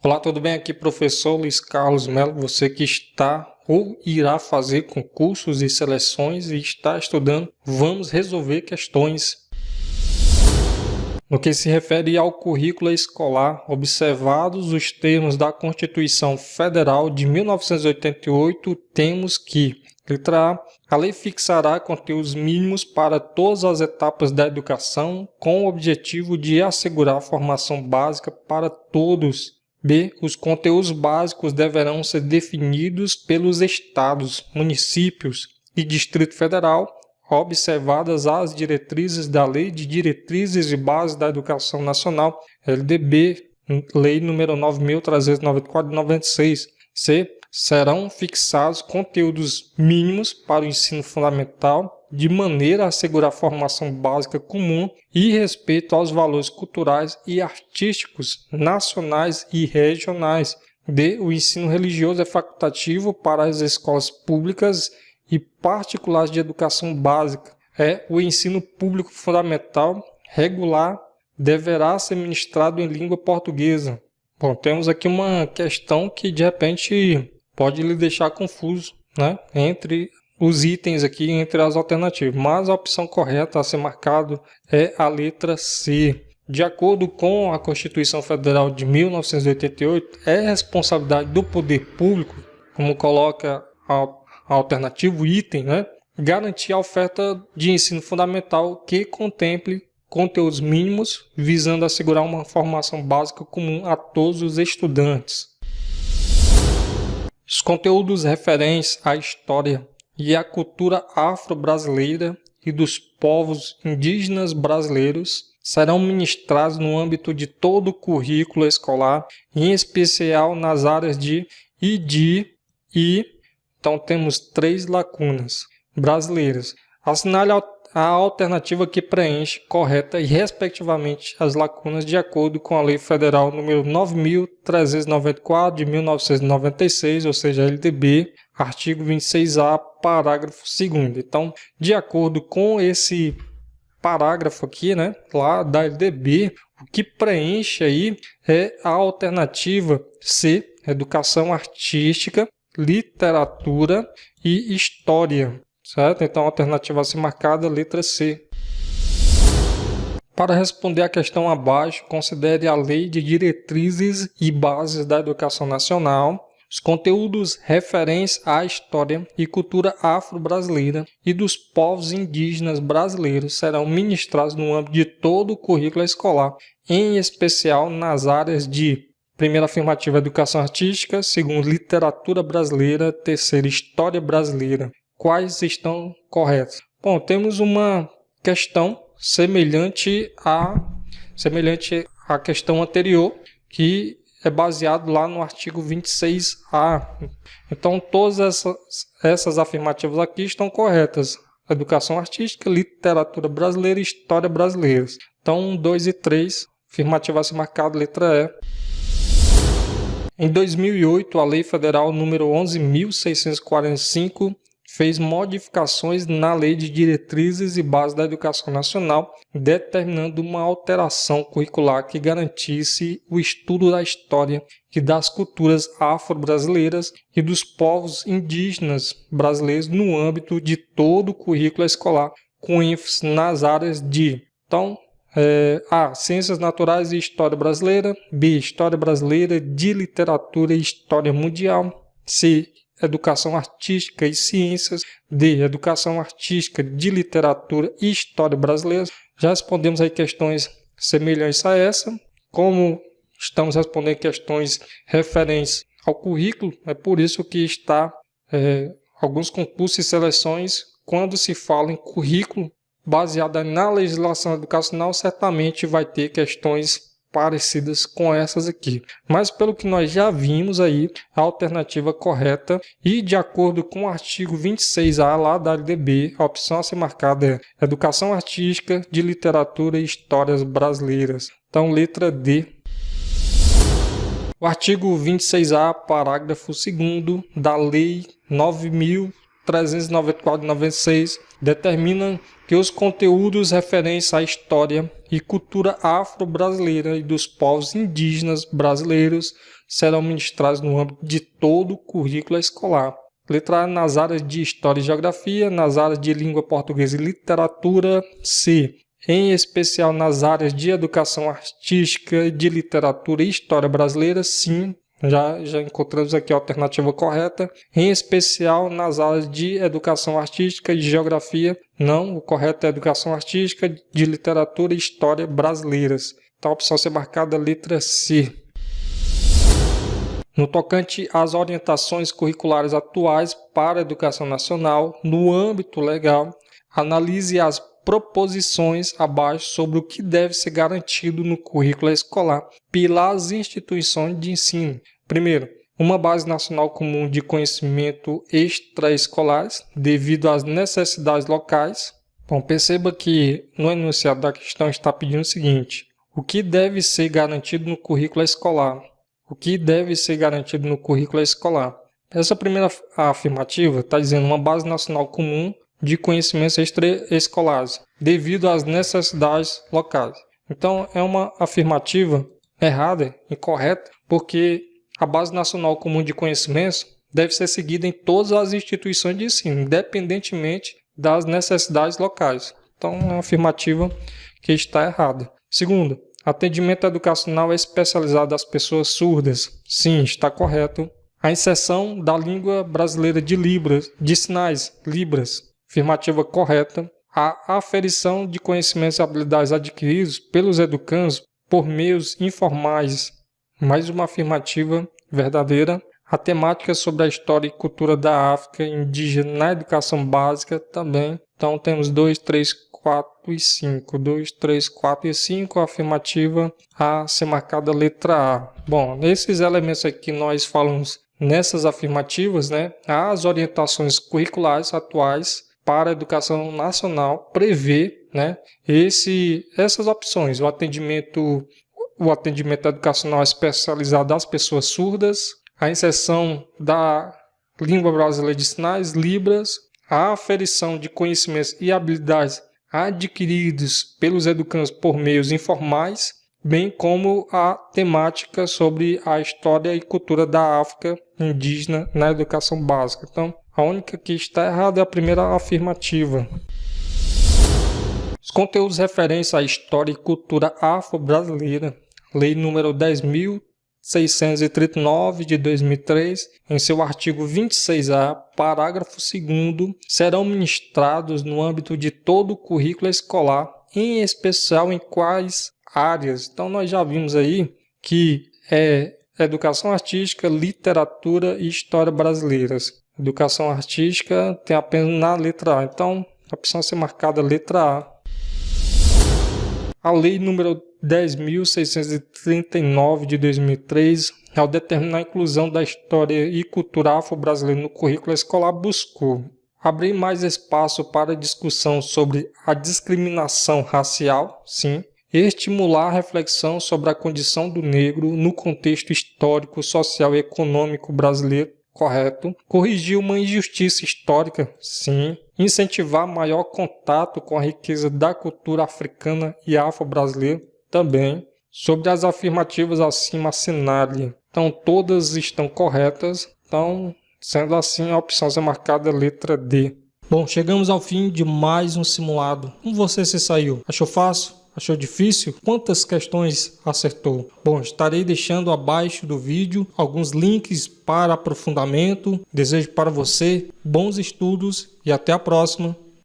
Olá, tudo bem? Aqui professor Luiz Carlos Melo, você que está ou irá fazer concursos e seleções e está estudando, vamos resolver questões. No que se refere ao currículo escolar, observados os termos da Constituição Federal de 1988, temos que, letra A lei fixará conteúdos mínimos para todas as etapas da educação, com o objetivo de assegurar a formação básica para todos. B. Os conteúdos básicos deverão ser definidos pelos estados, municípios e Distrito Federal, observadas as diretrizes da Lei de Diretrizes e Bases da Educação Nacional, LDB, Lei nº 9.394 de 96. C. Serão fixados conteúdos mínimos para o ensino fundamental, de maneira a assegurar a formação básica comum e respeito aos valores culturais e artísticos nacionais e regionais. D. O ensino religioso é facultativo para as escolas públicas e particulares de educação básica. O ensino público fundamental regular deverá ser ministrado em língua portuguesa. Bom, temos aqui uma questão que de repente pode lhe deixar confuso, né? Entre os itens aqui, entre as alternativas, mas a opção correta a ser marcado é a letra C. De acordo com a Constituição Federal de 1988, é responsabilidade do poder público, como coloca a alternativo item, né? Garantir a oferta de ensino fundamental que contemple conteúdos mínimos, visando assegurar uma formação básica comum a todos os estudantes. Os conteúdos referentes à história e à cultura afro-brasileira e dos povos indígenas brasileiros serão ministrados no âmbito de todo o currículo escolar, em especial nas áreas de e. Então temos 3 lacunas brasileiras. Assinale a alternativa que preenche correta e respectivamente as lacunas de acordo com a Lei Federal nº 9.394 de 1996, ou seja, LDB, artigo 26A, parágrafo 2º. Então, de acordo com esse parágrafo aqui, né, lá da LDB, o que preenche aí é a alternativa C, educação artística, literatura e história. Certo? Então, a alternativa a ser marcada, letra C. Para responder à questão abaixo, considere a Lei de Diretrizes e Bases da Educação Nacional. Os conteúdos referentes à história e cultura afro-brasileira e dos povos indígenas brasileiros serão ministrados no âmbito de todo o currículo escolar, em especial nas áreas de primeira afirmativa, educação artística, segundo, literatura brasileira, terceira, história brasileira. Quais estão corretos? Bom, temos uma questão semelhante à questão anterior, que é baseado lá no artigo 26A. Então, todas essas afirmativas aqui estão corretas. Educação artística, literatura brasileira e história brasileira. Então, 1, 2 e 3, afirmativa a ser marcada, letra E. Em 2008, a Lei Federal número 11.645 fez modificações na Lei de Diretrizes e Bases da Educação Nacional, determinando uma alteração curricular que garantisse o estudo da história e das culturas afro-brasileiras e dos povos indígenas brasileiros no âmbito de todo o currículo escolar, com ênfase nas áreas de A. Ciências Naturais e História Brasileira. B. História Brasileira, de Literatura e História Mundial. C. Educação Artística e Ciências. D. Educação Artística, de Literatura e História Brasileira. Já respondemos aí questões semelhantes a essa. Como estamos respondendo questões referentes ao currículo, é por isso que está alguns concursos e seleções, quando se fala em currículo baseada na legislação educacional, certamente vai ter questões parecidas com essas aqui. Mas pelo que nós já vimos aí, a alternativa correta e de acordo com o artigo 26A lá da LDB, a opção a ser marcada é Educação Artística, de Literatura e Histórias Brasileiras. Então, letra D. O artigo 26A, parágrafo 2º da Lei 9.394 394 e 96 determinam que os conteúdos referentes à história e cultura afro-brasileira e dos povos indígenas brasileiros serão ministrados no âmbito de todo o currículo escolar. Letra A, nas áreas de História e Geografia, nas áreas de Língua Portuguesa e Literatura. C, em especial nas áreas de Educação Artística, de Literatura e História Brasileira. Sim, já encontramos aqui a alternativa correta. Em especial nas áreas de Educação Artística e de Geografia. Não, o correto é Educação Artística, de Literatura e História Brasileiras. Então a opção a ser marcada é a letra C. No tocante às orientações curriculares atuais para a educação nacional, no âmbito legal, analise as proposições abaixo sobre o que deve ser garantido no currículo escolar pelas instituições de ensino. Primeiro, uma base nacional comum de conhecimento extraescolares devido às necessidades locais. Bom, perceba que no enunciado da questão está pedindo o seguinte: o que deve ser garantido no currículo escolar? O que deve ser garantido no currículo escolar? Essa primeira afirmativa está dizendo uma base nacional comum de conhecimentos extraescolares, devido às necessidades locais. Então, é uma afirmativa errada, incorreta, porque a base nacional comum de conhecimentos deve ser seguida em todas as instituições de ensino, independentemente das necessidades locais. Então, é uma afirmativa que está errada. Segundo, atendimento educacional especializado às pessoas surdas. Sim, está correto. A inserção da língua brasileira de Libras, de sinais, Libras. Afirmativa correta. A aferição de conhecimentos e habilidades adquiridos pelos educandos por meios informais. Mais uma afirmativa verdadeira. A temática sobre a história e cultura da África indígena na educação básica também. Então temos 2, 3, 4 e 5. 2, 3, 4 e 5. A afirmativa a ser marcada letra A. Bom, esses elementos aqui que nós falamos nessas afirmativas, né? As orientações curriculares atuais para a educação nacional prevê, né, essas opções. O atendimento educacional especializado às pessoas surdas, a inserção da língua brasileira de sinais, Libras, a aferição de conhecimentos e habilidades adquiridos pelos educandos por meios informais, bem como a temática sobre a história e cultura da África indígena na educação básica. Então, a única que está errada é a primeira afirmativa. Os conteúdos referentes à história e cultura afro-brasileira, Lei número 10.639 de 2003, em seu artigo 26A, parágrafo 2º, serão ministrados no âmbito de todo o currículo escolar, em especial em quais áreas. Então nós já vimos aí que é educação artística, literatura e história brasileiras. Educação artística tem apenas na letra A. Então a opção a ser marcada letra A. A lei número 10.639 de 2003, ao determinar a inclusão da história e cultura afro-brasileira no currículo escolar, buscou abrir mais espaço para discussão sobre a discriminação racial, sim, e estimular a reflexão sobre a condição do negro no contexto histórico, social e econômico brasileiro, correto. Corrigir uma injustiça histórica, sim. Incentivar maior contato com a riqueza da cultura africana e afro-brasileira, também. Sobre as afirmativas acima, assinale. Então, todas estão corretas. Então, sendo assim, a opção a ser marcada é a letra D. Bom, chegamos ao fim de mais um simulado. Como você se saiu? Achou fácil? Achou difícil? Quantas questões acertou? Bom, estarei deixando abaixo do vídeo alguns links para aprofundamento. Desejo para você bons estudos e até a próxima.